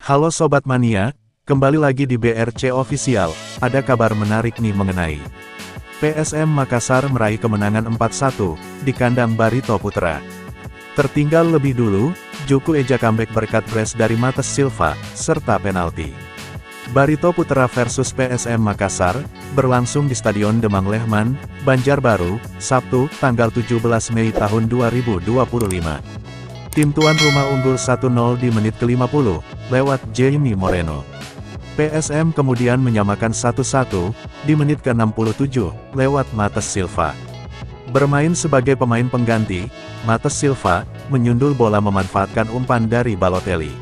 Halo Sobat Mania, kembali lagi di BRC Official, ada kabar menarik nih mengenai PSM Makassar meraih kemenangan 4-1, di kandang Barito Putra. Tertinggal lebih dulu, Juku Eja comeback berkat brace dari Matheus Silva, serta penalti. Barito Putra versus PSM Makassar, berlangsung di Stadion Demang Lehman, Banjarbaru, Sabtu, tanggal 17 Mei tahun 2025. Tim tuan rumah unggul 1-0 di menit ke-50, lewat Jamie Moreno. PSM kemudian menyamakan 1-1, di menit ke-67, lewat Matheus Silva. Bermain sebagai pemain pengganti, Matheus Silva, menyundul bola memanfaatkan umpan dari Balotelli.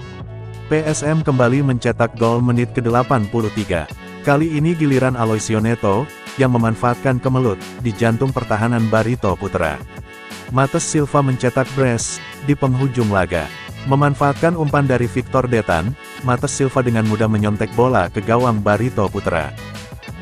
PSM kembali mencetak gol menit ke-83. Kali ini giliran Aloisio Neto, yang memanfaatkan kemelut, di jantung pertahanan Barito Putra. Matheus Silva mencetak brace, di penghujung laga. Memanfaatkan umpan dari Victor Detan, Matheus Silva dengan mudah menyontek bola ke gawang Barito Putra.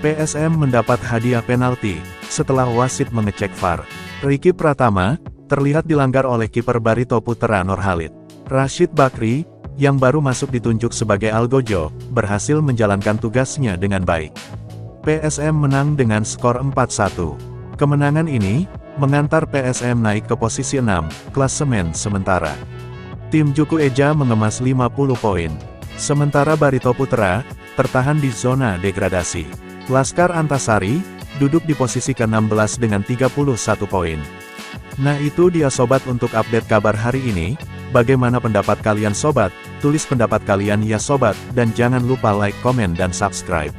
PSM mendapat hadiah penalti, setelah wasit mengecek VAR. Ricky Pratama, terlihat dilanggar oleh kiper Barito Putra Nurhalid. Rashid Bakri, yang baru masuk ditunjuk sebagai Algojo, berhasil menjalankan tugasnya dengan baik. PSM menang dengan skor 4-1. Kemenangan ini, mengantar PSM naik ke posisi 6, klasemen sementara. Tim Juku Eja mengemas 50 poin. Sementara Barito Putra, tertahan di zona degradasi. Laskar Antasari, duduk di posisi ke-16 dengan 31 poin. Nah itu dia sobat untuk update kabar hari ini. Bagaimana pendapat kalian sobat? Tulis pendapat kalian ya sobat, dan jangan lupa like, komen dan subscribe.